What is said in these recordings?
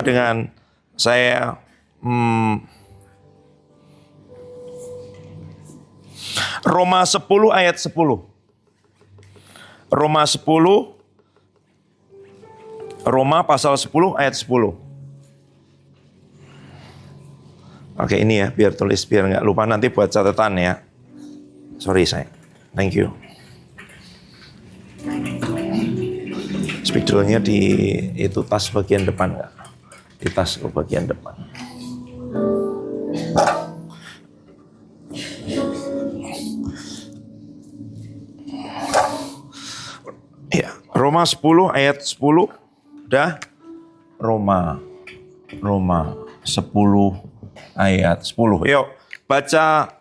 dengan saya. Roma 10 ayat 10. Roma pasal 10 ayat 10. Oke, ini ya, biar nggak lupa, nanti buat catatan ya. Sorry saya. Thank you. Spidolnya di itu tas bagian depan nggak? Di tas bagian depan. Ya, Roma 10 ayat 10. Udah. Roma 10 ayat 10. Yuk, baca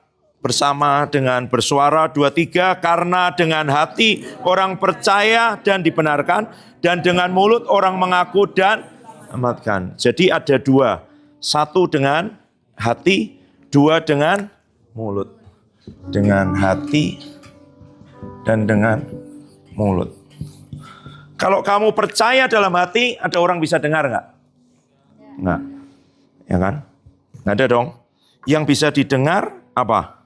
bersama dengan bersuara 2-3. Karena dengan hati orang percaya dan dibenarkan, dan dengan mulut orang mengaku dan amatkan. Jadi ada dua. Satu dengan hati, dua dengan mulut. Dengan hati dan dengan mulut. Kalau kamu percaya dalam hati, ada orang bisa dengar nggak? Nggak. Ya kan? Nggak ada dong. Yang bisa didengar apa?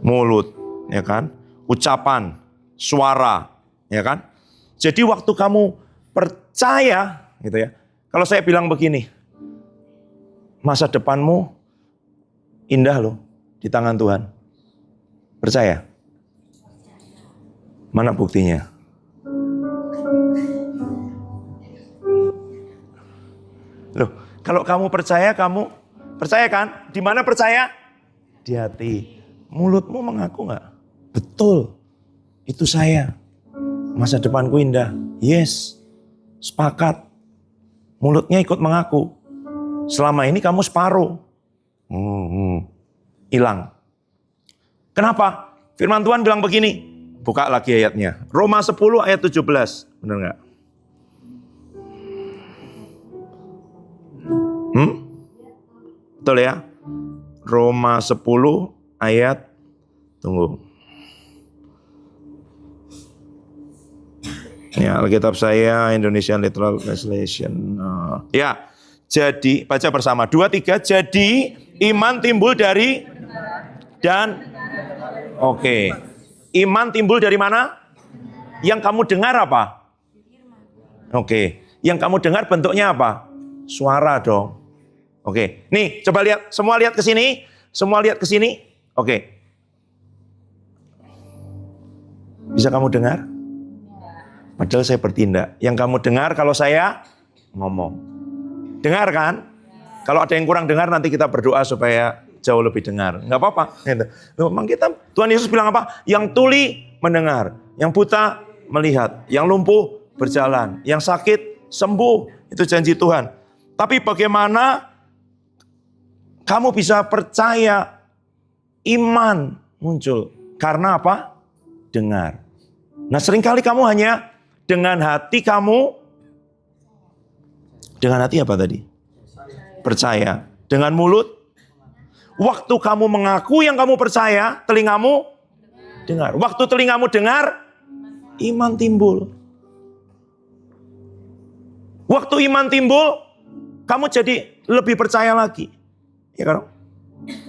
Mulut. Ya kan? Ucapan. Suara. Ya kan? Jadi waktu kamu percaya, gitu ya. Kalau saya bilang begini, masa depanmu indah loh di tangan Tuhan. Percaya? Mana buktinya? Loh, kalau kamu percaya kan? Di mana percaya? Di hati. Mulutmu mengaku nggak? Betul, itu saya. Masa depanku indah. Yes, sepakat. Mulutnya ikut mengaku. Selama ini kamu separuh. Hilang. Kenapa? Firman Tuhan bilang begini. Buka lagi ayatnya. Roma 10 ayat 17. Benar nggak? Betul ya? Roma 10 ayat, tunggu. Ya, Alkitab saya Indonesian Literal Translation. Ya, jadi baca bersama 2-3. Jadi iman timbul dari Oke. Iman timbul dari mana? Yang kamu dengar apa? Oke. Yang kamu dengar bentuknya apa? Suara dong. Oke. Nih, coba lihat. Semua lihat ke sini. Semua lihat ke sini. Oke. Bisa kamu dengar? Padahal saya bertindak. Yang kamu dengar kalau saya ngomong. Dengar kan? Kalau ada yang kurang dengar nanti kita berdoa supaya jauh lebih dengar. Enggak apa-apa. Memang kita, Tuhan Yesus bilang apa? Yang tuli mendengar. Yang buta melihat. Yang lumpuh berjalan. Yang sakit sembuh. Itu janji Tuhan. Tapi bagaimana kamu bisa percaya, iman muncul? Karena apa? Dengar. Nah, seringkali kamu hanya dengan hati kamu. Dengan hati apa tadi? Percaya. Dengan mulut. Waktu kamu mengaku yang kamu percaya, telingamu dengar. Waktu telingamu dengar, iman timbul. Waktu iman timbul, kamu jadi lebih percaya lagi. Ya kan?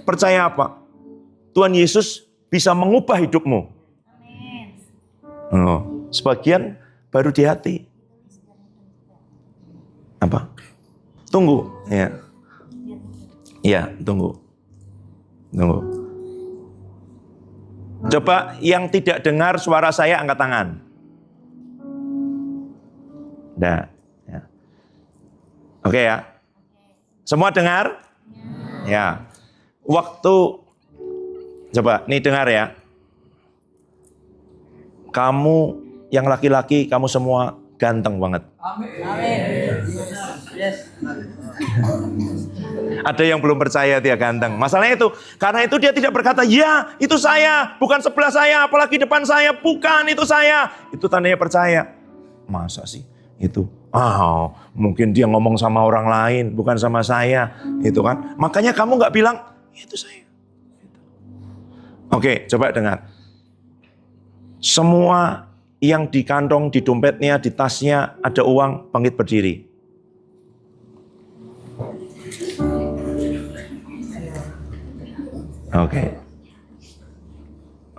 Percaya apa? Tuhan Yesus bisa mengubah hidupmu. Sebagian baru di hati. Apa? Tunggu. Ya. Ya, tunggu. Coba yang tidak dengar suara saya angkat tangan. Nah, ya. Oke ya. Semua dengar? Ya. Waktu coba nih dengar ya. Kamu yang laki-laki, kamu semua ganteng banget. Amin. Yes. Ada yang belum percaya dia ganteng. Masalahnya itu, karena itu dia tidak berkata, ya itu saya, bukan sebelah saya, apalagi depan saya, bukan itu saya. Itu tandanya percaya. Masa sih itu? Mungkin dia ngomong sama orang lain, bukan sama saya. Itu kan. Makanya kamu gak bilang, itu saya. Oke, coba dengar. Semua yang di kantong, di dompetnya, di tasnya ada uang, bangkit berdiri.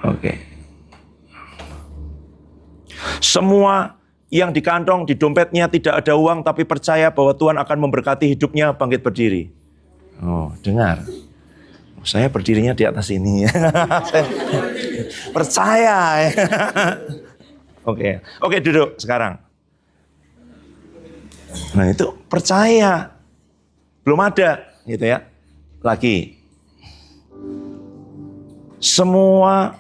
Oke. Semua yang di kantong, di dompetnya tidak ada uang, tapi percaya bahwa Tuhan akan memberkati hidupnya, bangkit berdiri. Oh, dengar. Saya berdirinya di atas ini. Percaya. Oke, duduk sekarang. Nah itu percaya. Belum ada, gitu ya. Lagi. Semua.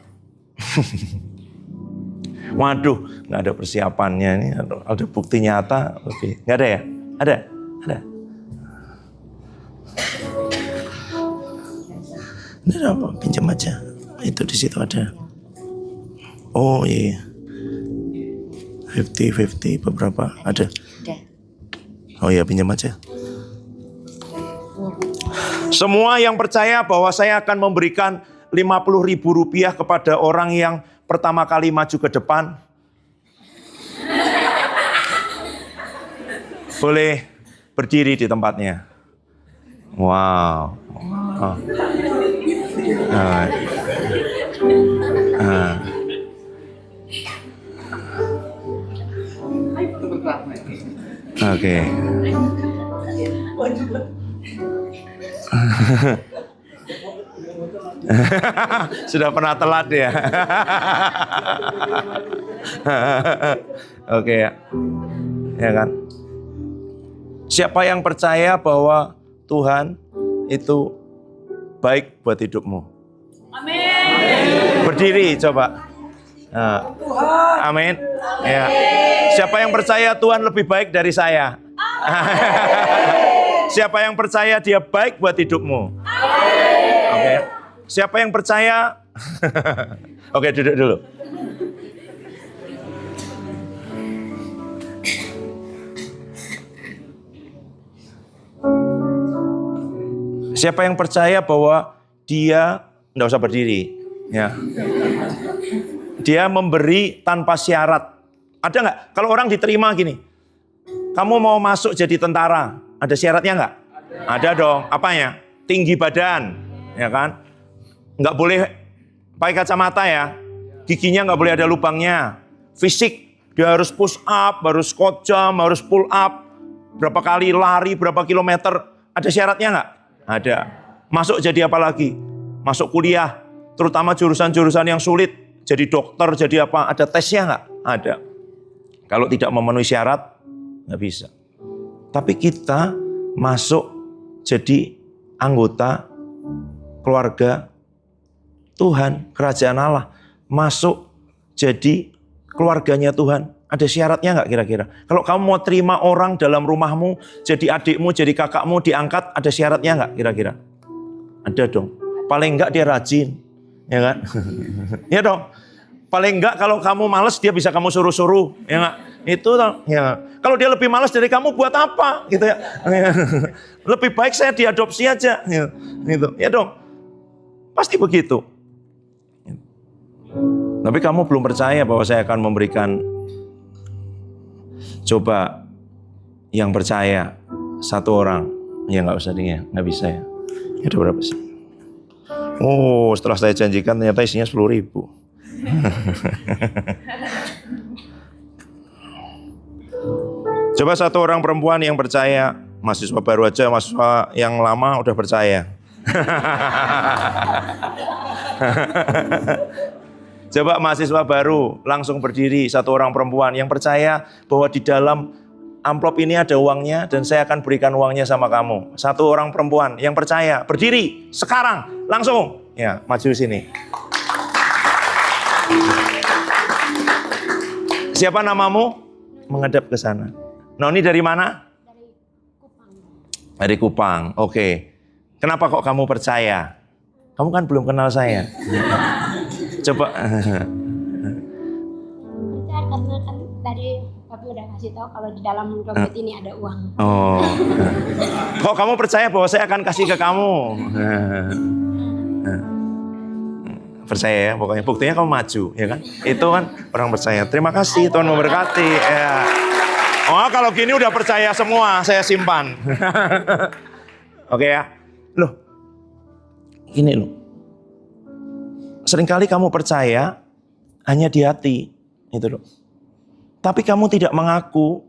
Waduh, nggak ada persiapannya ini. Ada bukti nyata. Oke. Nggak ada ya? Ada. Ini apa? Pinjam aja. Itu di situ ada. Oh iya. 50 beberapa ada. Oh iya, pinjam aja. Semua yang percaya bahwa saya akan memberikan 50.000 rupiah kepada orang yang pertama kali maju ke depan, boleh berdiri di tempatnya. Wow. Oke. Sudah pernah telat ya. Oke ya. Ya kan? Siapa yang percaya bahwa Tuhan itu baik buat hidupmu? Amin. Berdiri coba. Amin. Ya. Siapa yang percaya Tuhan lebih baik dari saya? Siapa yang percaya dia baik buat hidupmu? Oke. Siapa yang percaya? Oke, duduk dulu. Siapa yang percaya bahwa dia enggak usah berdiri, ya. Dia memberi tanpa syarat. Ada nggak? Kalau orang diterima gini, kamu mau masuk jadi tentara, ada syaratnya nggak? Ada dong. Apanya? Tinggi badan, ya kan? Nggak boleh pakai kacamata ya. Giginya nggak boleh ada lubangnya. Fisik, dia harus push up, harus squat jump, harus pull up. Berapa kali lari, berapa kilometer. Ada syaratnya nggak? Ada. Masuk jadi apa lagi? Masuk kuliah, terutama jurusan-jurusan yang sulit. Jadi dokter, jadi apa? Ada tesnya nggak? Ada. Kalau tidak memenuhi syarat, nggak bisa. Tapi kita masuk jadi anggota keluarga Tuhan, kerajaan Allah. Masuk jadi keluarganya Tuhan. Ada syaratnya nggak kira-kira? Kalau kamu mau terima orang dalam rumahmu, jadi adikmu, jadi kakakmu diangkat, ada syaratnya nggak kira-kira? Ada dong. Paling nggak dia rajin, ya kan? Ya dong. Paling enggak kalau kamu malas dia bisa kamu suruh-suruh, ya enggak? Itu ya. Kalau dia lebih malas dari kamu buat apa gitu ya. Lebih baik saya diadopsi aja gitu. Ya dong. Pasti begitu. Tapi kamu belum percaya bahwa saya akan memberikan. Coba yang percaya satu orang. Ya enggak usah dia, enggak bisa ya. Ada berapa sih? Oh, setelah saya janjikan ternyata isinya 10.000. Coba satu orang perempuan yang percaya, mahasiswa baru aja, mahasiswa yang lama udah percaya. Coba mahasiswa baru langsung berdiri, satu orang perempuan yang percaya bahwa di dalam amplop ini ada uangnya dan saya akan berikan uangnya sama kamu. Satu orang perempuan yang percaya, berdiri sekarang, langsung. Ya, maju sini. Siapa namamu? Menghadap ke sana. Noni dari mana? Dari Kupang. Dari Kupang. Oke. Kenapa kok kamu percaya? Kamu kan belum kenal saya. Coba. Percaya karena kan tadi Papi udah kasih tahu kalau di dalam dompet ini ada uang. Oh. Kok kamu percaya bahwa saya akan kasih ke kamu? Percaya ya, pokoknya buktinya kamu maju, ya kan? Itu kan orang percaya. Terima kasih, Tuhan memberkati. Ya. Oh, kalau gini udah percaya semua, saya simpan. Oke ya. Loh, gini loh. seringkali kamu percaya hanya di hati, itu loh. Tapi kamu tidak mengaku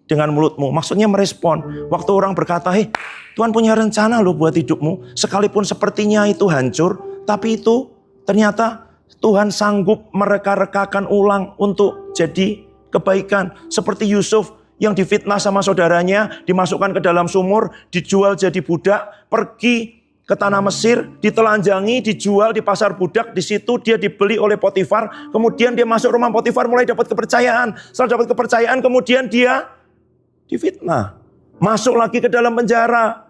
dengan mulutmu, maksudnya merespon. Waktu orang berkata, hei, Tuhan punya rencana loh buat hidupmu, sekalipun sepertinya itu hancur, tapi itu ternyata Tuhan sanggup mereka-rekakan ulang untuk jadi kebaikan. Seperti Yusuf yang difitnah sama saudaranya, dimasukkan ke dalam sumur, dijual jadi budak, pergi ke tanah Mesir, ditelanjangi, dijual di pasar budak. Di situ dia dibeli oleh Potifar. Kemudian dia masuk rumah Potifar, mulai dapat kepercayaan. Setelah dapat kepercayaan, kemudian dia difitnah, masuk lagi ke dalam penjara.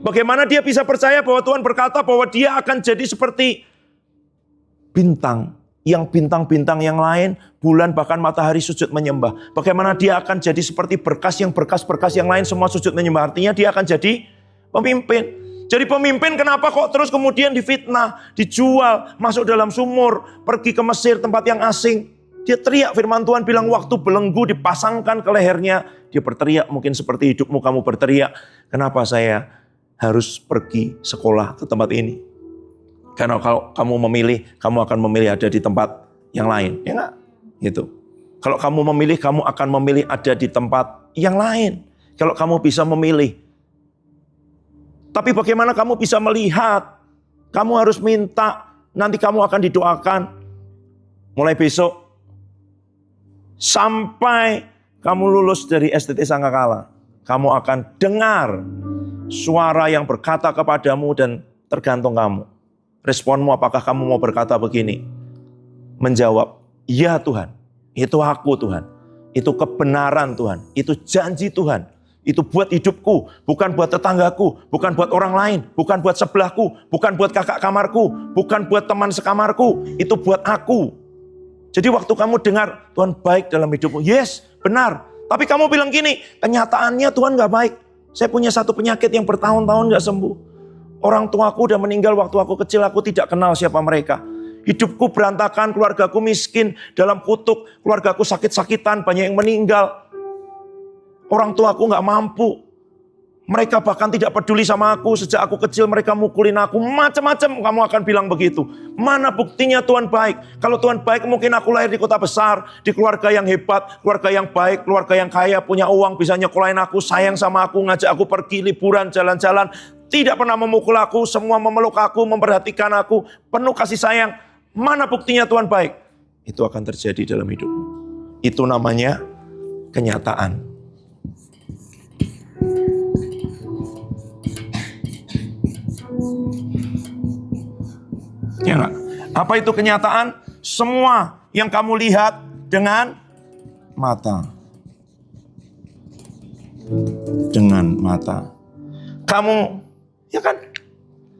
Bagaimana dia bisa percaya bahwa Tuhan berkata bahwa dia akan jadi seperti bintang, yang bintang-bintang yang lain, bulan bahkan matahari sujud menyembah. Bagaimana dia akan jadi seperti berkas yang berkas-berkas yang lain semua sujud menyembah. Artinya dia akan jadi pemimpin. Jadi pemimpin kenapa kok terus kemudian difitnah, dijual, masuk dalam sumur, pergi ke Mesir tempat yang asing. Dia teriak, firman Tuhan bilang waktu belenggu dipasangkan ke lehernya. Dia berteriak mungkin seperti hidupmu kamu berteriak. Kenapa saya harus pergi sekolah ke tempat ini? Karena kalau kamu memilih, kamu akan memilih ada di tempat yang lain. Ya enggak? Gitu. Kalau kamu memilih, kamu akan memilih ada di tempat yang lain. Kalau kamu bisa memilih. Tapi bagaimana kamu bisa melihat? Kamu harus minta, nanti kamu akan didoakan. Mulai besok, sampai kamu lulus dari STT Sangkakala, kamu akan dengar suara yang berkata kepadamu dan tergantung kamu. Responmu apakah kamu mau berkata begini? Menjawab, ya Tuhan, itu aku Tuhan. Itu kebenaran Tuhan, itu janji Tuhan. Itu buat hidupku, bukan buat tetanggaku, bukan buat orang lain, bukan buat sebelahku, bukan buat kakak kamarku, bukan buat teman sekamarku. Itu buat aku. Jadi waktu kamu dengar Tuhan baik dalam hidupmu, yes, benar. Tapi kamu bilang gini, kenyataannya Tuhan gak baik. Saya punya satu penyakit yang bertahun-tahun gak sembuh. Orang tuaku udah meninggal waktu aku kecil, aku tidak kenal siapa mereka. Hidupku berantakan, keluargaku miskin, dalam kutuk, keluargaku sakit-sakitan, banyak yang meninggal. Orang tuaku gak mampu. Mereka bahkan tidak peduli sama aku. Sejak aku kecil mereka mukulin aku. Macam-macam kamu akan bilang begitu. Mana buktinya Tuhan baik? Kalau Tuhan baik mungkin aku lahir di kota besar. Di keluarga yang hebat. Keluarga yang baik. Keluarga yang kaya. Punya uang. Bisa nyekolahin aku. Sayang sama aku. Ngajak aku pergi liburan. Jalan-jalan. Tidak pernah memukul aku. Semua memeluk aku. Memperhatikan aku. Penuh kasih sayang. Mana buktinya Tuhan baik? Itu akan terjadi dalam hidupmu. Itu namanya kenyataan. Ya enggak? Apa itu kenyataan? Semua yang kamu lihat dengan mata. Dengan mata. Kamu, ya kan?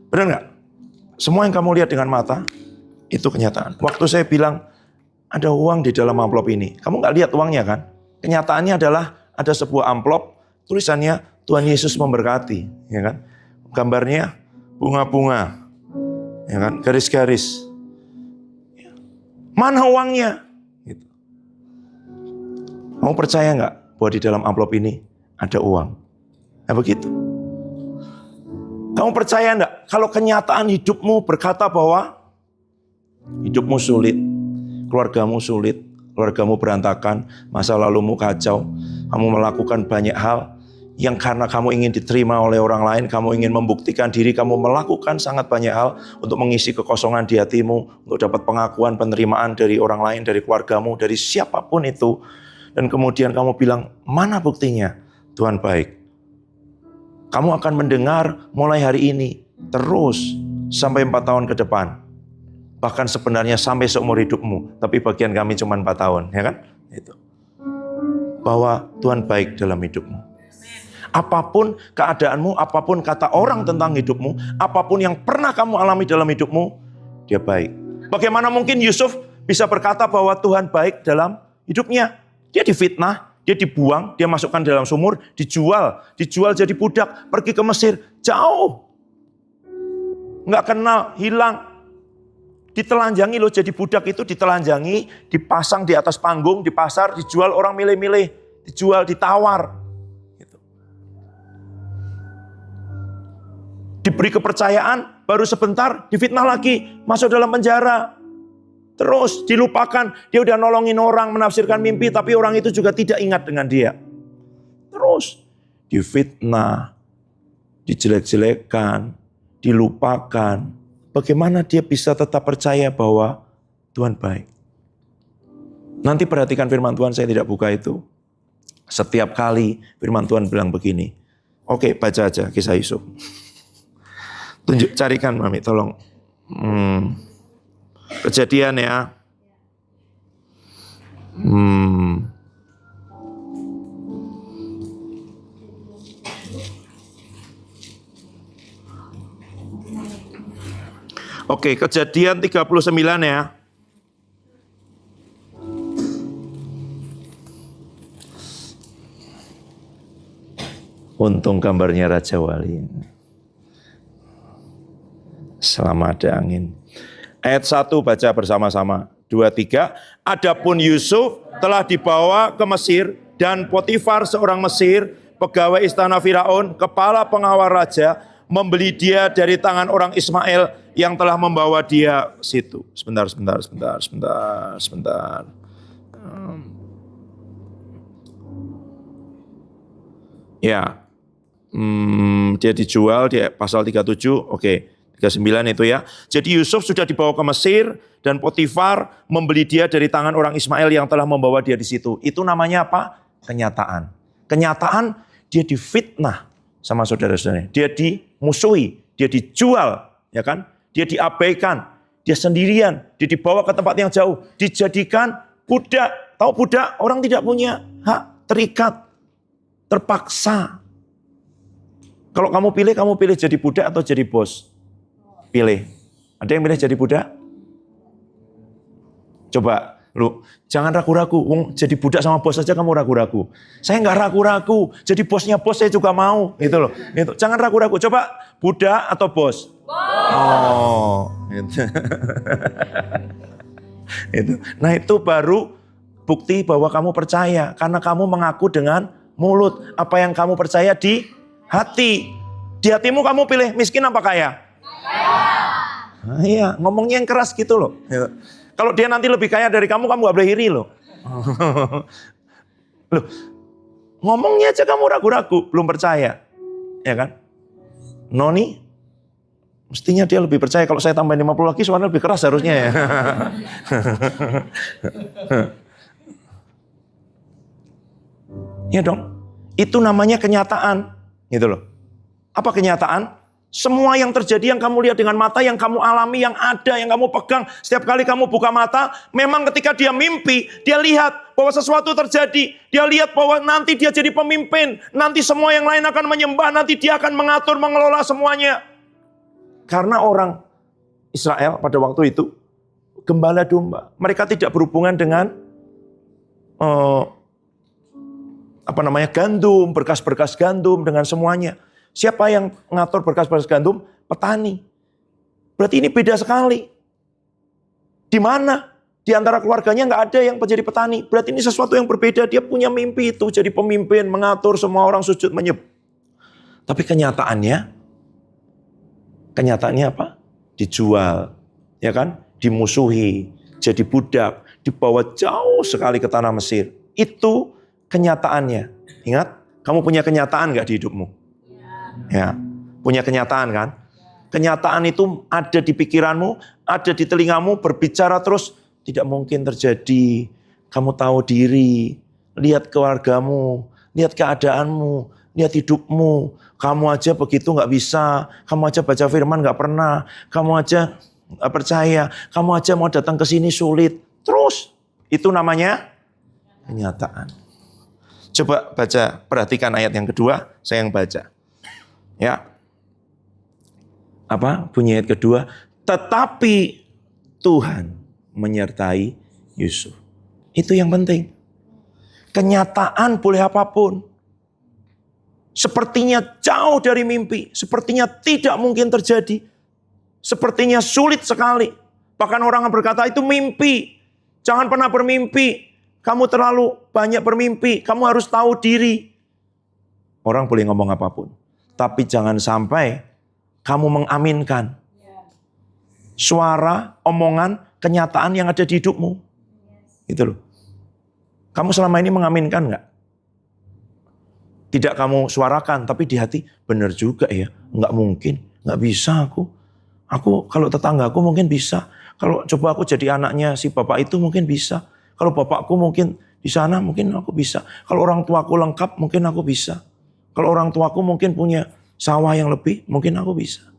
Benar enggak? Semua yang kamu lihat dengan mata, itu kenyataan. Waktu saya bilang, ada uang di dalam amplop ini. Kamu enggak lihat uangnya kan? Kenyataannya adalah ada sebuah amplop, tulisannya Tuhan Yesus memberkati. Ya kan? Gambarnya bunga-bunga. Ya kan, garis-garis. Mana uangnya? Gitu. Kamu percaya nggak bahwa di dalam amplop ini ada uang? Nah begitu. Kamu percaya nggak kalau kenyataan hidupmu berkata bahwa hidupmu sulit, keluargamu sulit, keluargamu berantakan, masa lalumu kacau, kamu melakukan banyak hal yang karena kamu ingin diterima oleh orang lain, kamu ingin membuktikan diri, kamu melakukan sangat banyak hal untuk mengisi kekosongan di hatimu, untuk dapat pengakuan, penerimaan dari orang lain, dari keluargamu, dari siapapun itu. Dan kemudian kamu bilang, mana buktinya? Tuhan baik. Kamu akan mendengar mulai hari ini, terus sampai 4 tahun ke depan. Bahkan sebenarnya sampai seumur hidupmu, tapi bagian kami cuma 4 tahun, ya kan? Itu. Bahwa Tuhan baik dalam hidupmu. Apapun keadaanmu, apapun kata orang tentang hidupmu, apapun yang pernah kamu alami dalam hidupmu, dia baik. Bagaimana mungkin Yusuf bisa berkata bahwa Tuhan baik dalam hidupnya? Dia difitnah, dia dibuang, dia masukkan dalam sumur, dijual jadi budak, pergi ke Mesir, jauh. Nggak kenal, hilang. Ditelanjangi loh, jadi budak itu ditelanjangi, dipasang di atas panggung, di pasar, dijual orang milih-milih, dijual, ditawar. Diberi kepercayaan, baru sebentar difitnah lagi, masuk dalam penjara. Terus dilupakan, dia udah nolongin orang menafsirkan mimpi, tapi orang itu juga tidak ingat dengan dia. Terus difitnah, dijelek-jelekkan, dilupakan. Bagaimana dia bisa tetap percaya bahwa Tuhan baik? Nanti perhatikan firman Tuhan, saya tidak buka itu. Setiap kali firman Tuhan bilang begini. Oke, baca aja kisah Yusuf. Carikan Mami, tolong. Kejadian ya. Oke, Kejadian 39 ya. Untung gambarnya Raja Wali. Selama ada angin. Ayat 1 baca bersama-sama. 2, 3. Adapun Yusuf telah dibawa ke Mesir dan Potifar seorang Mesir, pegawai istana Firaun, kepala pengawal raja, membeli dia dari tangan orang Ismail yang telah membawa dia situ. Sebentar. Ya. Dia dijual di pasal 37, oke, 39 itu ya. Jadi Yusuf sudah dibawa ke Mesir dan Potifar membeli dia dari tangan orang Ismail yang telah membawa dia di situ. Itu namanya apa? Kenyataan. Kenyataan dia difitnah sama saudara-saudaranya. Dia dimusuhi, dia dijual, ya kan? Dia diabaikan, dia sendirian, dia dibawa ke tempat yang jauh, dijadikan budak. Tahu budak? Orang tidak punya hak, terikat, terpaksa. Kalau kamu pilih jadi budak atau jadi bos? Pilih. Ada yang pilih jadi budak? Coba, lu jangan ragu-ragu. Jadi budak sama bos saja kamu ragu-ragu. Saya nggak ragu-ragu. Jadi bosnya bos saya juga mau. Gitu loh. Gitu. Jangan ragu-ragu. Coba budak atau bos? Bos. Oh, gitu. Itu. Nah itu baru bukti bahwa kamu percaya. Karena kamu mengaku dengan mulut. Apa yang kamu percaya di hati. Di hatimu kamu pilih miskin apa kaya? Kaya. Iya, ngomongnya yang keras gitu loh. Kalau dia nanti lebih kaya dari kamu gak boleh iri loh. Loh, ngomongnya aja kamu ragu-ragu, belum percaya. Ya kan? Noni, mestinya dia lebih percaya. Kalau saya tambahin 50 lagi suaranya lebih keras harusnya ya. Ya dong, itu namanya kenyataan. Gitu loh. Apa kenyataan? Semua yang terjadi yang kamu lihat dengan mata, yang kamu alami, yang ada, yang kamu pegang. Setiap kali kamu buka mata, memang ketika dia mimpi, dia lihat bahwa sesuatu terjadi. Dia lihat bahwa nanti dia jadi pemimpin. Nanti semua yang lain akan menyembah. Nanti dia akan mengatur, mengelola semuanya. Karena orang Israel pada waktu itu, gembala domba. Mereka tidak berhubungan dengan gandum, berkas-berkas gandum dengan semuanya. Siapa yang ngatur berkas-berkas gandum? Petani. Berarti ini beda sekali. Di mana? Di antara keluarganya nggak ada yang menjadi petani. Berarti ini sesuatu yang berbeda. Dia punya mimpi itu jadi pemimpin, mengatur semua orang sujud menyembah. Tapi kenyataannya apa? Dijual, ya kan? Dimusuhi, jadi budak, dibawa jauh sekali ke tanah Mesir. Itu kenyataannya. Ingat, kamu punya kenyataan nggak di hidupmu? Ya, punya kenyataan kan? Kenyataan itu ada di pikiranmu, ada di telingamu, berbicara terus. Tidak mungkin terjadi. Kamu tahu diri, lihat keluargamu, lihat keadaanmu, lihat hidupmu. Kamu aja begitu nggak bisa. Kamu aja baca firman nggak pernah. Kamu aja nggak percaya. Kamu aja mau datang ke sini sulit. Terus, itu namanya kenyataan. Coba baca, perhatikan ayat yang kedua, saya yang baca. Ya, apa bunyi ayat kedua? Tetapi Tuhan menyertai Yusuf. Itu yang penting. Kenyataan boleh apapun. Sepertinya jauh dari mimpi. Sepertinya tidak mungkin terjadi. Sepertinya sulit sekali. Bahkan orang berkata itu mimpi. Jangan pernah bermimpi. Kamu terlalu banyak bermimpi. Kamu harus tahu diri. Orang boleh ngomong apapun. Tapi jangan sampai kamu mengaminkan suara, omongan, kenyataan yang ada di hidupmu. Gitu loh. Kamu selama ini mengaminkan nggak? Tidak kamu suarakan, tapi di hati, benar juga ya, nggak mungkin, nggak bisa aku. Aku kalau tetanggaku mungkin bisa. Kalau coba aku jadi anaknya si bapak itu mungkin bisa. Kalau bapakku mungkin di sana mungkin aku bisa. Kalau orang tuaku lengkap mungkin aku bisa. Kalau orang tuaku mungkin punya sawah yang lebih mungkin aku bisa.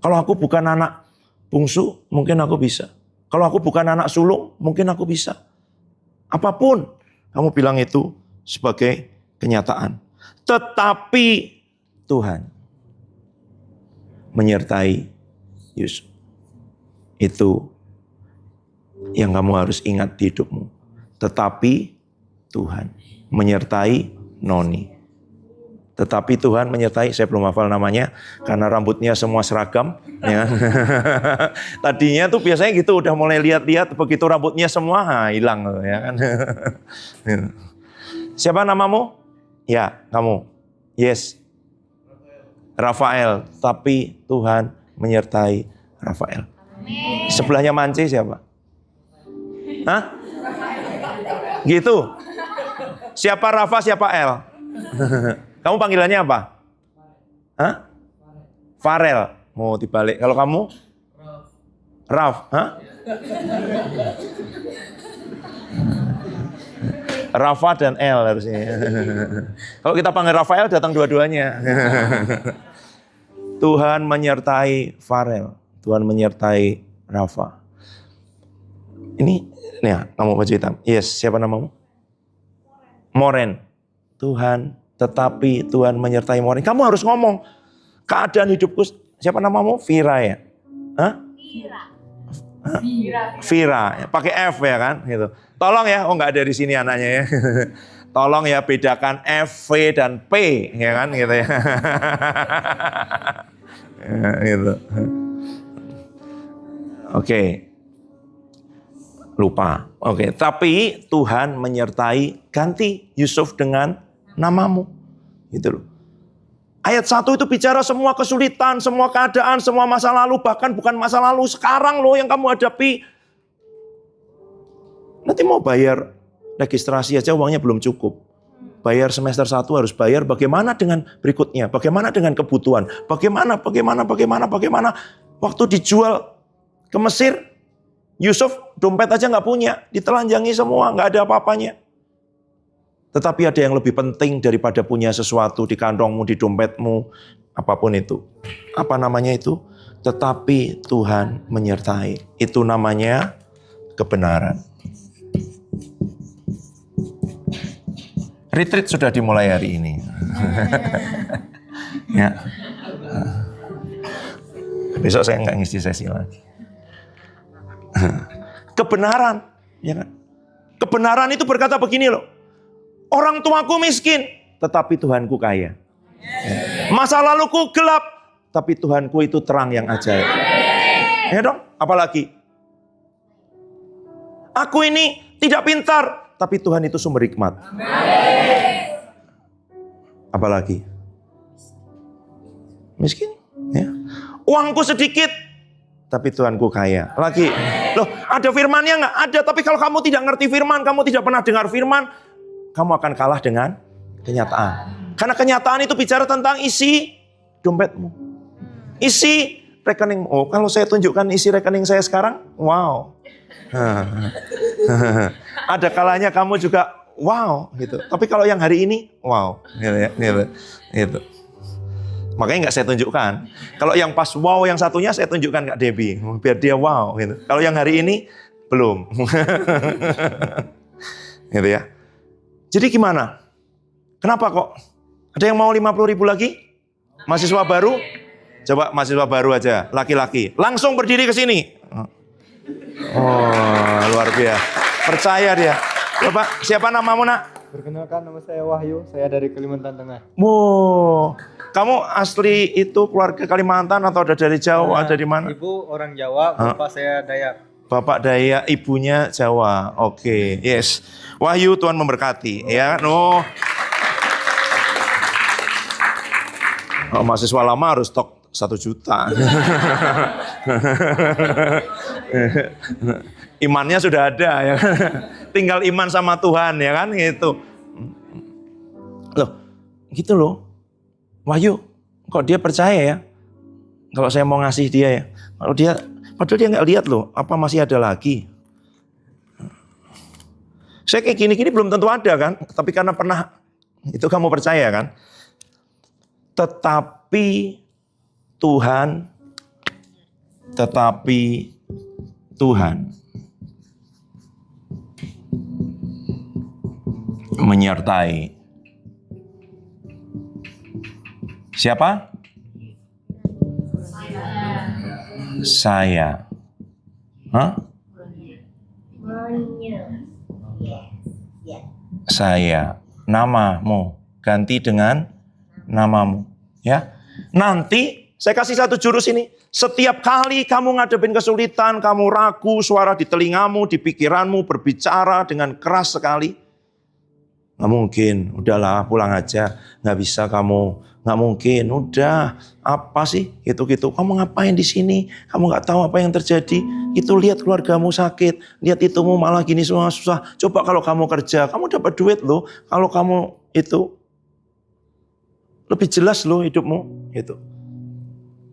Kalau aku bukan anak bungsu mungkin aku bisa. Kalau aku bukan anak sulung mungkin aku bisa. Apapun kamu bilang itu sebagai kenyataan. Tetapi Tuhan menyertai Yusuf. Itu yang kamu harus ingat di hidupmu. Tetapi Tuhan menyertai Noni. Tetapi Tuhan menyertai, saya belum hafal namanya, karena rambutnya semua seragam. Ya. Tadinya tuh biasanya gitu, udah mulai lihat-lihat, begitu rambutnya semua, hilang. Ya kan? Siapa namamu? Ya, kamu. Yes. Rafael, tapi Tuhan menyertai Rafael. Sebelahnya Mance siapa? Hah? Gitu. Siapa Rafa, siapa El? Kamu panggilannya apa? Hah? Farel. Mau dibalik. Kalau kamu? Raf. Hah? Rafa dan El harusnya. Kalau kita panggil Rafael datang dua-duanya. Tuhan menyertai Farel. Tuhan menyertai Rafa. Ini ya, kamu baju hitam. Yes, siapa namamu? Moren. Tuhan, tetapi Tuhan menyertai Moren. Kamu harus ngomong. Keadaan hidupku, siapa namamu? Vira ya? Hah? Vira. Pakai F ya kan? Gitu. Tolong ya, oh nggak ada di sini anaknya ya. Tolong ya bedakan F, V, dan P, ya kan? Gitu ya. Ya gitu. Oke. Lupa. Oke, tapi Tuhan menyertai, ganti Yusuf dengan namamu. Gitu loh. Ayat 1 itu bicara semua kesulitan, semua keadaan, semua masa lalu, bahkan bukan masa lalu, sekarang loh yang kamu hadapi. Nanti mau bayar registrasi aja uangnya belum cukup. Bayar semester 1 harus bayar, bagaimana dengan berikutnya? Bagaimana dengan kebutuhan? Bagaimana? Waktu dijual ke Mesir, Yusuf dompet aja nggak punya, ditelanjangi semua, nggak ada apa-apanya. Tetapi ada yang lebih penting daripada punya sesuatu di kantongmu, di dompetmu, apapun itu. Apa namanya itu? Tetapi Tuhan menyertai. Itu namanya kebenaran. Retreat sudah dimulai hari ini. Ya. Besok saya nggak ngisi sesi lagi. Kebenaran, ya kan? Kebenaran itu berkata begini loh. Orang tuaku miskin, tetapi Tuhanku kaya. Masa laluku gelap, tapi Tuhanku itu terang yang ajaib. Ya dong, apalagi? Aku ini tidak pintar, tapi Tuhan itu sumber hikmat. Apalagi? Miskin, ya. Uangku sedikit, tapi Tuhanku kaya. Lagi, loh ada firmannya nggak? Ada, tapi kalau kamu tidak ngerti firman, kamu tidak pernah dengar firman, kamu akan kalah dengan kenyataan. Karena kenyataan itu bicara tentang isi dompetmu. Isi rekeningmu. Oh, kalau saya tunjukkan isi rekening saya sekarang, wow. Ada kalanya kamu juga wow gitu. Tapi kalau yang hari ini, wow. Gitu. Makanya nggak saya tunjukkan. Kalau yang pas wow yang satunya saya tunjukkan Kak Debbie. Biar dia wow. Gitu. Kalau yang hari ini, belum. Gitu ya. Jadi gimana? Kenapa kok? Ada yang mau 50.000 lagi? Mahasiswa baru? Coba mahasiswa baru aja, laki-laki. Langsung berdiri ke sini. Oh, luar biasa. Percaya dia. Coba, siapa namamu, Nak? Perkenalkan, nama saya Wahyu. Saya dari Kalimantan Tengah. Wow. Kamu asli itu keluarga Kalimantan atau ada dari jauh? Ada di mana? Ibu orang Jawa, bapak saya Dayak. Bapak Dayak, ibunya Jawa. Oke, yes. Wahyu, Tuhan memberkati. Ya, no. Oh, mahasiswa lama harus stok 1 juta. Imannya sudah ada ya kan. Tinggal iman sama Tuhan ya kan gitu. Loh, gitu loh. Wahyu, kok dia percaya ya? Kalau saya mau ngasih dia ya. Padahal dia nggak lihat loh, apa masih ada lagi. Saya kayak gini-gini belum tentu ada kan, tapi karena pernah itu kamu percaya kan. Tetapi Tuhan menyertai siapa? Saya. Hah? Saya. Namamu ganti dengan namamu. Ya. Nanti saya kasih satu jurus ini. Setiap kali kamu ngadepin kesulitan, kamu ragu, suara di telingamu, di pikiranmu berbicara dengan keras sekali. Nggak mungkin, udahlah pulang aja. Nggak bisa kamu, nggak mungkin. Udah, apa sih? Gitu-gitu. Kamu ngapain di sini? Kamu nggak tahu apa yang terjadi. Itu lihat keluargamu sakit, lihat itumu malah gini semua susah. Coba kalau kamu kerja, kamu dapat duit loh. Kalau kamu itu lebih jelas loh hidupmu. Gitu.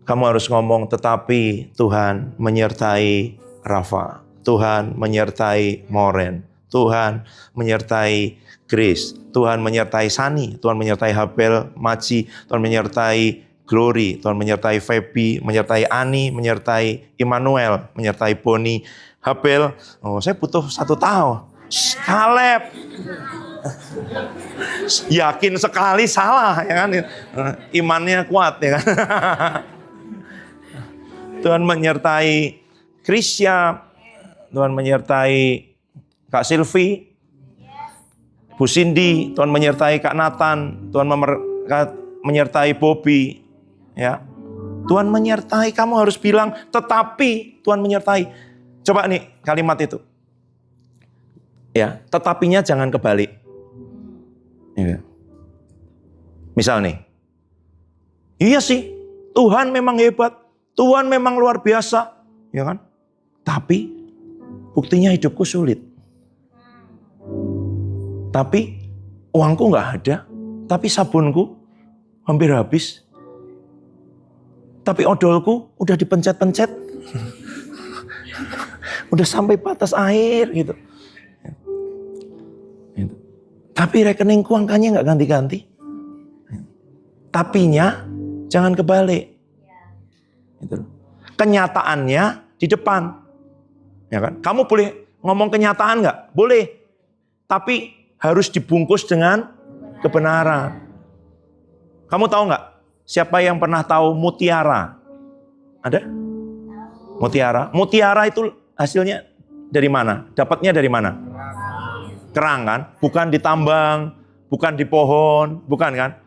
Kamu harus ngomong, tetapi Tuhan menyertai Rafa. Tuhan menyertai Moren. Tuhan menyertai Grace. Tuhan menyertai Sani. Tuhan menyertai Habel, Maji. Tuhan menyertai Glory. Tuhan menyertai Feby. Menyertai Ani. Menyertai Immanuel. Menyertai Boni. Habel. Oh, saya butuh 1 tahun. Kaleb. Yakin sekali salah. Ya kan? Imannya kuat. Ya kan? Tuhan menyertai Krisya, Tuhan menyertai Kak Silvi, Bu Cindy, Tuhan menyertai Kak Nathan, Tuhan menyertai Bobby, ya. Tuhan menyertai, kamu harus bilang, tetapi Tuhan menyertai. Coba nih kalimat itu. Ya, tetapinya jangan kebalik. Ya. Misal nih, iya sih, Tuhan memang hebat. Tuhan memang luar biasa, ya kan? Tapi buktinya hidupku sulit. Tapi uangku nggak ada. Tapi sabunku hampir habis. Tapi odolku udah dipencet-pencet. Udah sampai batas air gitu. Tapi rekeningku angkanya nggak ganti-ganti. Tapinya jangan kebalik. Kenyataannya di depan, ya kan? Kamu boleh ngomong kenyataan nggak? Boleh, tapi harus dibungkus dengan kebenaran. Kamu tahu nggak? Siapa yang pernah tahu mutiara? Ada? Mutiara. Mutiara itu hasilnya dari mana? Dapatnya dari mana? Kerang kan? Bukan di tambang, bukan di pohon, bukan kan?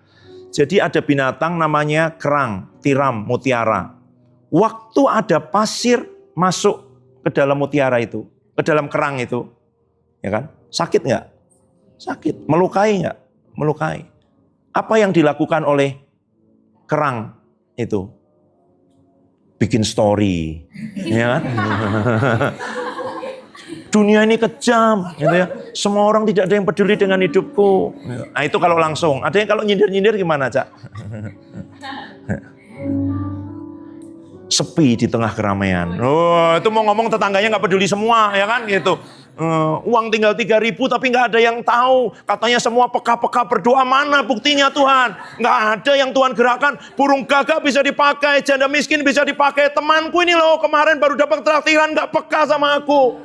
Jadi ada binatang namanya kerang, tiram, mutiara. Waktu ada pasir masuk ke dalam mutiara itu, ke dalam kerang itu, ya kan? Sakit nggak? Sakit. Melukai nggak? Melukai. Apa yang dilakukan oleh kerang itu? Bikin story, ya kan? Dunia ini kejam, gitu ya. Semua orang tidak ada yang peduli dengan hidupku. Nah itu kalau langsung. Ada yang kalau nyindir-nyindir gimana, Cak? Sepi di tengah keramaian. Oh, itu mau ngomong tetangganya nggak peduli semua, ya kan gitu. Uang tinggal 3.000 tapi nggak ada yang tahu. Katanya semua peka-peka berdoa, mana buktinya Tuhan? Nggak ada yang Tuhan gerakan. Burung gagak bisa dipakai, janda miskin bisa dipakai. Temanku ini loh kemarin baru dapat traktiran nggak peka sama aku.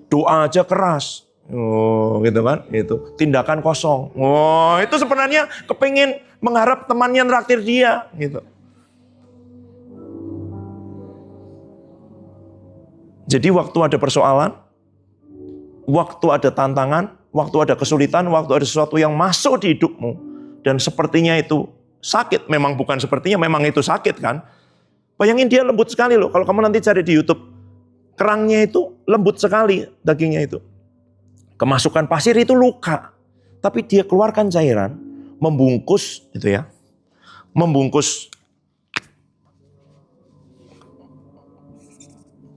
Doa aja keras. Oh, gitu kan? Itu tindakan kosong. Oh, itu sebenarnya kepingin mengharap temannya nraktir dia, gitu. Jadi waktu ada persoalan, waktu ada tantangan, waktu ada kesulitan, waktu ada sesuatu yang masuk di hidupmu dan sepertinya itu sakit, memang bukan sepertinya, memang itu sakit kan? Bayangin dia lembut sekali loh. Kalau kamu nanti cari di YouTube, kerangnya itu lembut sekali dagingnya itu. Kemasukan pasir itu luka, tapi dia keluarkan cairan, membungkus itu ya, membungkus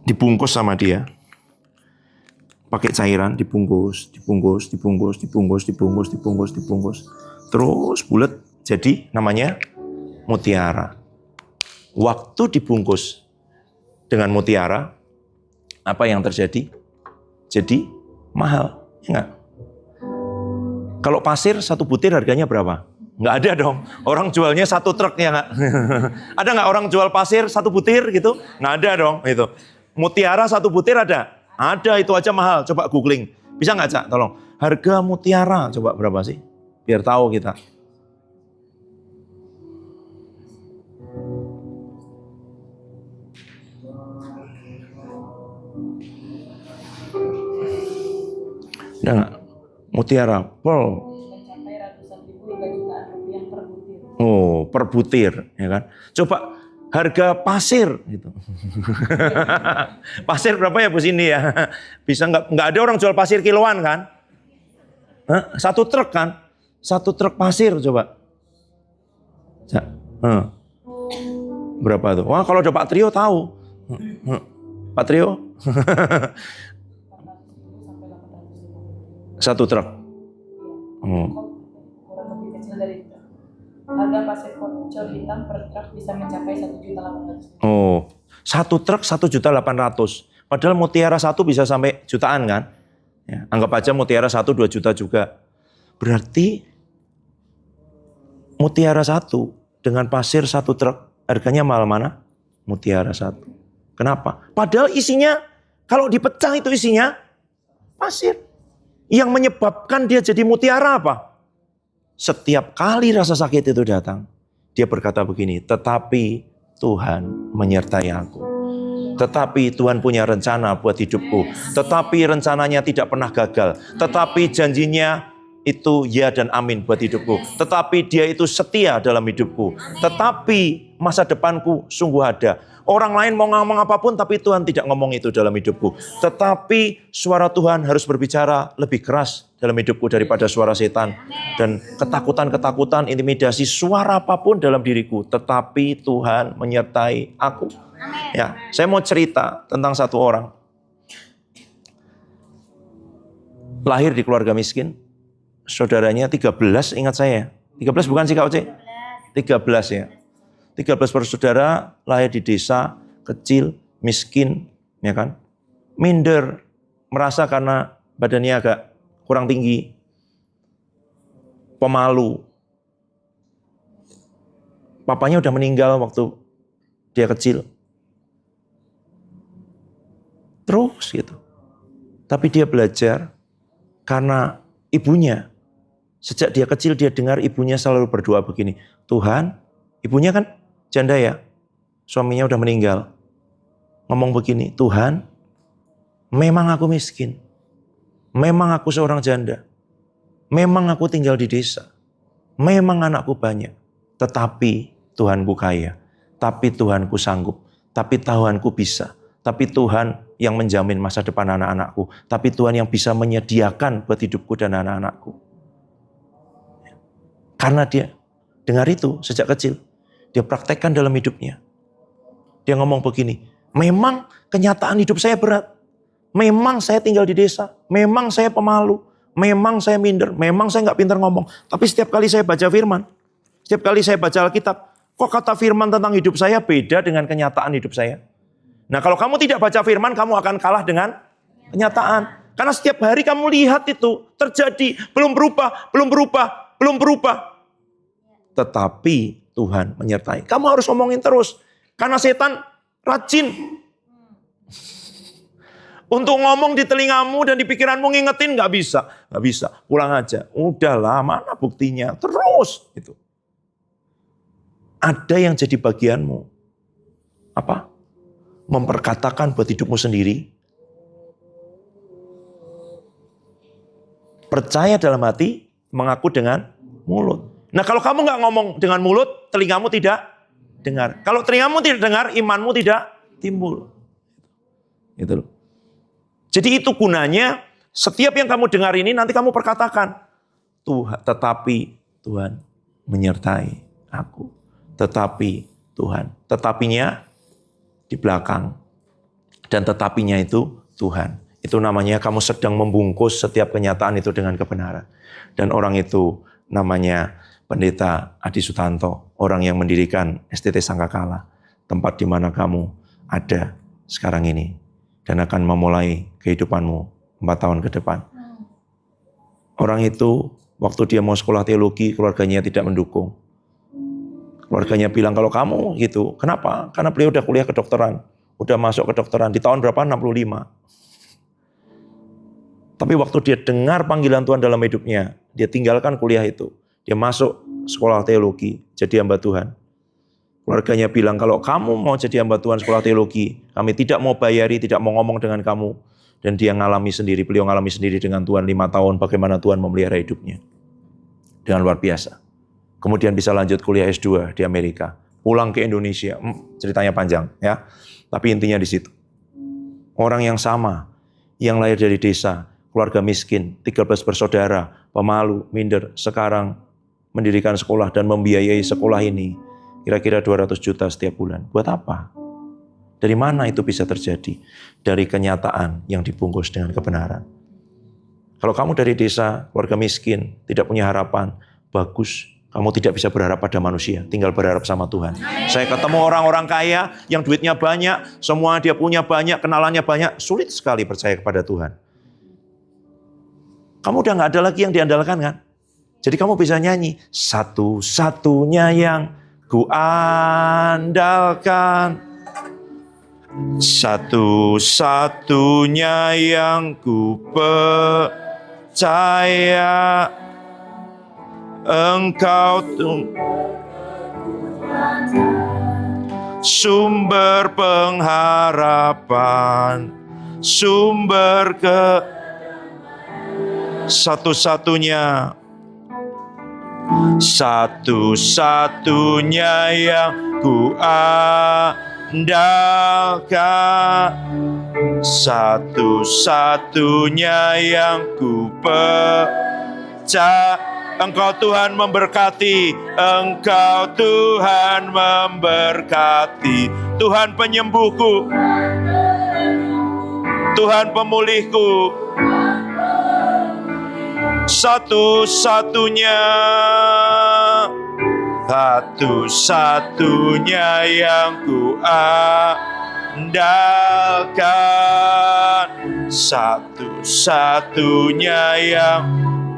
dibungkus sama dia. Pakai cairan, dibungkus. Terus bulat jadi namanya mutiara. Waktu dibungkus dengan mutiara, apa yang terjadi? Jadi mahal, ya enggak? Kalau pasir satu butir harganya berapa? Enggak ada dong. Orang jualnya satu truk, ya enggak? Ada enggak orang jual pasir satu butir gitu? Enggak ada dong itu. Mutiara satu butir ada? Ada, itu aja mahal. Coba googling. Bisa enggak, Cak? Tolong. Harga mutiara coba berapa sih? Biar tahu kita. Ada nggak? Mutiara, pearl. Mencapai ratusan ribu hingga jutaan rupiah per butir. Oh, per butir, ya kan? Coba harga pasir, gitu. Pasir berapa ya Bu Cindy ya? Bisa nggak ada orang jual pasir kiloan kan? Hah? Satu truk kan? Satu truk pasir coba. Berapa tuh? Wah, kalau ada Pak Trio tahu. Pak Trio? Satu truk. Oh. Kurang lebih kecil dari itu. Harga pasir kocor hitam per truk bisa mencapai 1.800.000. Oh, satu truk 1.800.000. Padahal mutiara satu bisa sampai jutaan kan? Ya, anggap aja mutiara 1 2 juta juga. Berarti mutiara satu dengan pasir satu truk harganya mahal mana? Mutiara satu. Kenapa? Padahal isinya kalau dipecah itu isinya pasir. Yang menyebabkan dia jadi mutiara apa? Setiap kali rasa sakit itu datang, dia berkata begini, tetapi Tuhan menyertai aku. Tetapi Tuhan punya rencana buat hidupku. Tetapi rencananya tidak pernah gagal. Tetapi janjinya itu ya dan amin buat hidupku. Tetapi dia itu setia dalam hidupku. Tetapi masa depanku sungguh ada. Orang lain mau ngomong apapun, tapi Tuhan tidak ngomong itu dalam hidupku. Tetapi suara Tuhan harus berbicara lebih keras dalam hidupku daripada suara setan. Dan ketakutan-ketakutan, intimidasi, suara apapun dalam diriku. Tetapi Tuhan menyertai aku. Ya, saya mau cerita tentang satu orang. Lahir di keluarga miskin. Saudaranya 13, ingat saya. 13 bukan sih Kak Oce? 13 ya. 13 bersaudara, lahir di desa, kecil, miskin, ya kan? Minder, merasa karena badannya agak kurang tinggi, pemalu. Papanya udah meninggal waktu dia kecil. Terus gitu. Tapi dia belajar karena ibunya, sejak dia kecil dia dengar ibunya selalu berdoa begini, Tuhan, ibunya kan janda ya, suaminya udah meninggal. Ngomong begini, Tuhan, memang aku miskin. Memang aku seorang janda. Memang aku tinggal di desa. Memang anakku banyak. Tetapi Tuhanku kaya. Tapi Tuhanku sanggup. Tapi Tuhanku bisa. Tapi Tuhan yang menjamin masa depan anak-anakku. Tapi Tuhan yang bisa menyediakan buat hidupku dan anak-anakku. Karena dia dengar itu sejak kecil. Dia praktekkan dalam hidupnya. Dia ngomong begini, memang kenyataan hidup saya berat. Memang saya tinggal di desa. Memang saya pemalu. Memang saya minder. Memang saya nggak pintar ngomong. Tapi setiap kali saya baca firman, setiap kali saya baca Alkitab, kok kata firman tentang hidup saya beda dengan kenyataan hidup saya. Nah kalau kamu tidak baca firman, kamu akan kalah dengan kenyataan. Karena setiap hari kamu lihat itu terjadi. Belum berubah, belum berubah, belum berubah. Tetapi Tuhan menyertai. Kamu harus ngomongin terus. Karena setan rajin. Untuk ngomong di telingamu dan di pikiranmu ngingetin gak bisa. Gak bisa. Pulang aja. Udahlah, mana buktinya? Terus. Gitu. Ada yang jadi bagianmu. Apa? Memperkatakan buat hidupmu sendiri. Percaya dalam hati, mengaku dengan mulut. Nah kalau kamu nggak ngomong dengan mulut, telingamu tidak dengar. Kalau telingamu tidak dengar, imanmu tidak timbul. Gitu loh. Jadi itu gunanya, setiap yang kamu dengar ini nanti kamu perkatakan. Tuhan, tetapi Tuhan menyertai aku. Tetapi Tuhan. Tetapinya di belakang. Dan tetapinya itu Tuhan. Itu namanya kamu sedang membungkus setiap kenyataan itu dengan kebenaran. Dan orang itu namanya Pendeta Adi Sutanto, orang yang mendirikan STT Sangkakala, tempat di mana kamu ada sekarang ini dan akan memulai kehidupanmu 4 tahun ke depan. Orang itu waktu dia mau sekolah teologi, keluarganya tidak mendukung. Keluarganya bilang, kalau kamu gitu, kenapa? Karena beliau udah kuliah kedokteran, udah masuk kedokteran di tahun berapa? 65. Tapi waktu dia dengar panggilan Tuhan dalam hidupnya, dia tinggalkan kuliah itu. Dia masuk sekolah teologi, jadi hamba Tuhan. Keluarganya bilang, kalau kamu mau jadi hamba Tuhan sekolah teologi, kami tidak mau bayari, tidak mau ngomong dengan kamu. Dan dia ngalami sendiri, beliau ngalami sendiri dengan Tuhan 5 tahun, bagaimana Tuhan memelihara hidupnya. Dengan luar biasa. Kemudian bisa lanjut kuliah S2 di Amerika. Pulang ke Indonesia, ceritanya panjang ya. Tapi intinya di situ. Orang yang sama, yang lahir dari desa, keluarga miskin, 13 bersaudara, pemalu, minder, sekarang mendirikan sekolah dan membiayai sekolah ini kira-kira 200 juta setiap bulan. Buat apa? Dari mana itu bisa terjadi? Dari kenyataan yang dibungkus dengan kebenaran. Kalau kamu dari desa, keluarga miskin, tidak punya harapan, bagus. Kamu tidak bisa berharap pada manusia, tinggal berharap sama Tuhan. Saya ketemu orang-orang kaya yang duitnya banyak, semua dia punya banyak, kenalannya banyak, sulit sekali percaya kepada Tuhan. Kamu udah gak ada lagi yang diandalkan kan? Jadi kamu bisa nyanyi, satu-satunya yang ku andalkan, satu-satunya yang ku percaya, Engkau sumber pengharapan, sumber satu-satunya, satu-satunya yang ku andalkan, satu-satunya yang ku percaya. Engkau Tuhan memberkati, Engkau Tuhan memberkati, Tuhan penyembuhku, Tuhan pemulihku, satu-satunya, satu-satunya yang ku andalkan, satu-satunya yang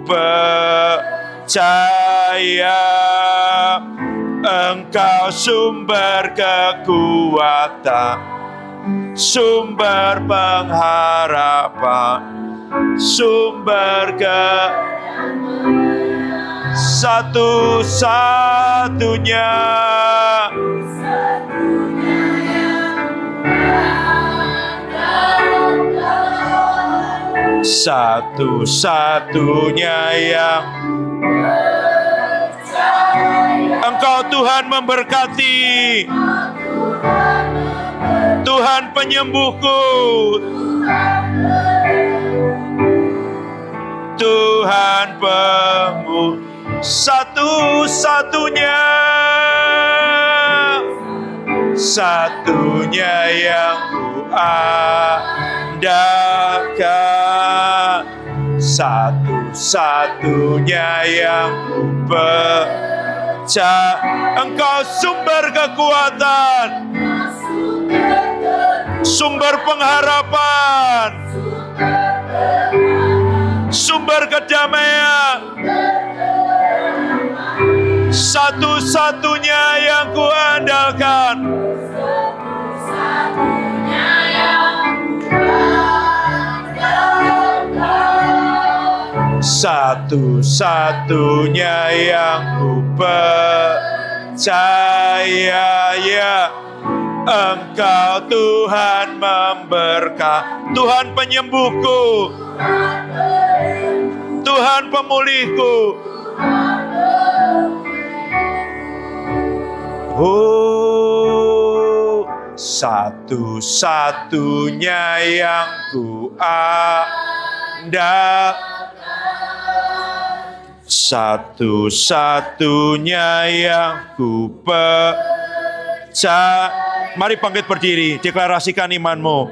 percaya, Engkau sumber kekuatan, sumber pengharapan, sumber satu-satunya, satu-satunya yang Engkau Tuhan memberkati, Tuhan penyembuhku, Tuhan pembuh, satu-satunya, satunya yang ku andalkan, satu-satunya yang ku percaya. Engkau sumber kekuatan, sumber pengharapan, sumber kedamaian, satu-satunya yang ku andalkan, satu-satunya yang ku percaya, ya Engkau Tuhan memberkati, Tuhan penyembuhku, Tuhan pemulihku. Oh, satu-satunya yang ku satu-satunya yang ku percaya. Mari bangkit berdiri, deklarasikan imanmu.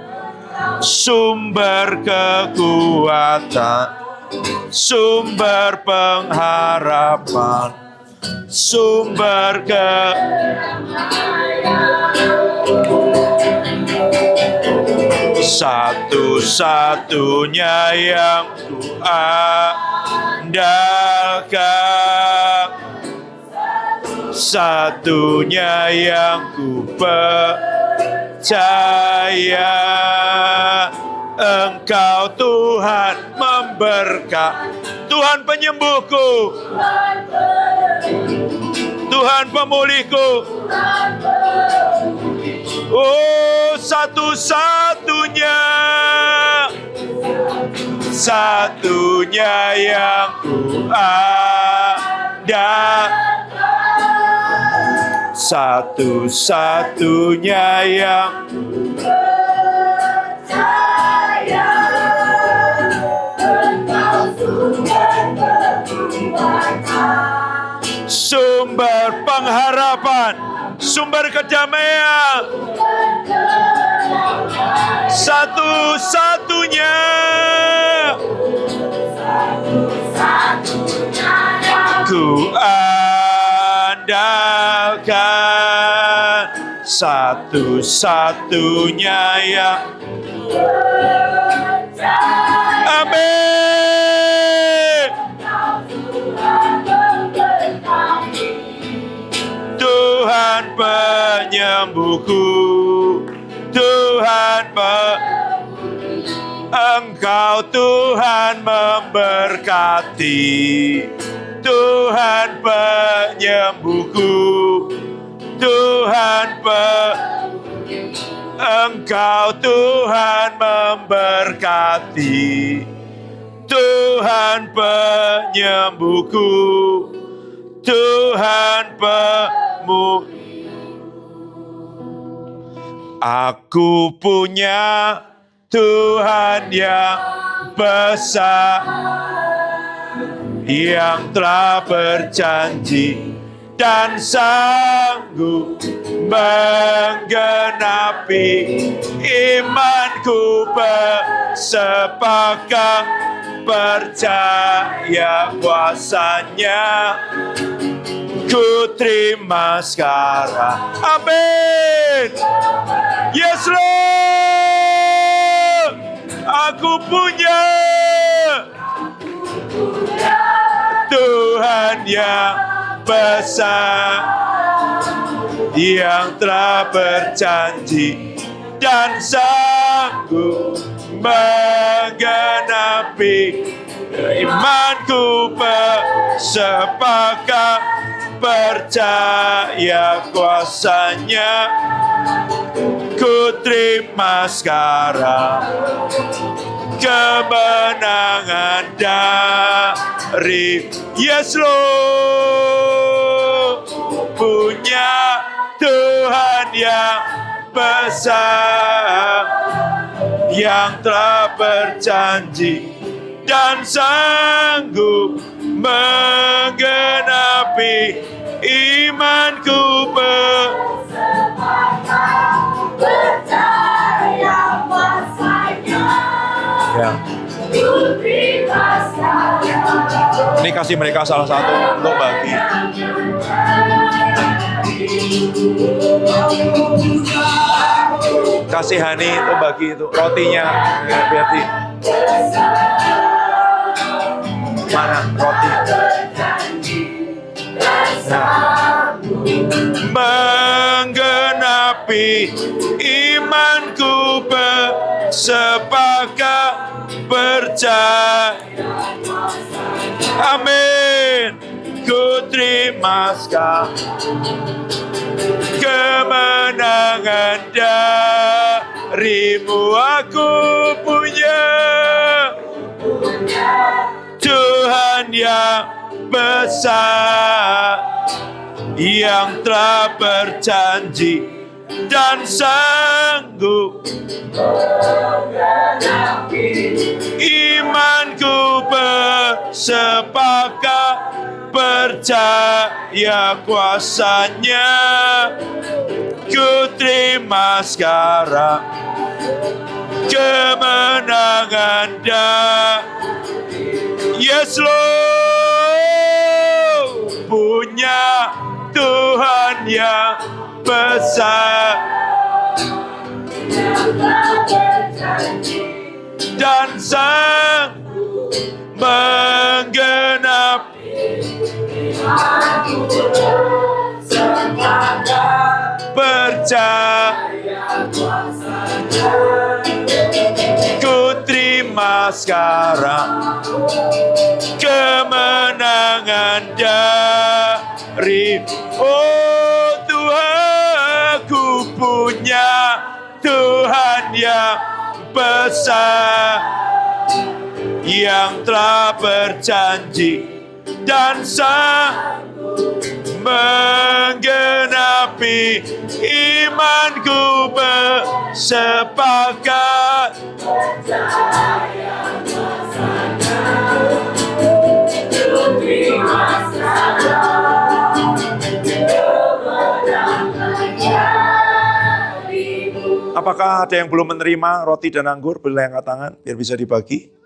sumber kekuatan, sumber pengharapan, sumber satu-satunya yang ku andalkan, satunya yang ku percaya. Engkau Tuhan memberkati, Tuhan penyembuhku, Tuhan pemulihku. Oh, satu-satunya, satunya yang ku ada, satu-satunya yang sumber pengharapan, sumber kedamaian, satu-satunya, ku andalkan, satu-satunya yang amin. Tuhan penyembuhku, Tuhan Engkau Tuhan memberkati, Tuhan penyembuhku, Tuhan Engkau Tuhan memberkati, Tuhan penyembuhku, Tuhan Aku punya Tuhan yang besar, yang telah berjanji dan sanggup menggenapi imanku, bersepakat percaya kuasanya. Ku terima sekarang, amin. Yes Lord, aku punya Tuhan yang besar, yang telah berjanji dan sanggup menggenapi imanku, bersepakat percaya kuasanya. Ku terima sekarang kemenangan dari Yes Lord. Punya Tuhan yang besar, yang telah berjanji dan sanggup menggenapi imanku, percaya kuasanya. Ya. Ini kasih mereka salah satu untuk bagi. Kasihani untuk bagi itu rotinya, ya, berarti. Mana roti? Nah. Menggenapi imanku, bersepakat percaya. Amin. Ku terima sekarang kemenangan darimu. Aku punya Tuhan yang besar, yang telah berjanji dan sanggup imanku, bersepakat percaya kuasanya. Ku terima sekarang kemenangan Yes Lord, punya Tuhan yang besar dan sang menggenapi percaya ku terima sekarang kemenangan dari Tuhan, ku punya Tuhan yang besar yang telah berjanji dan sanggup menggenapi imanku bersepakat Apakah ada yang belum menerima roti dan anggur? Boleh angkat tangan biar bisa dibagi.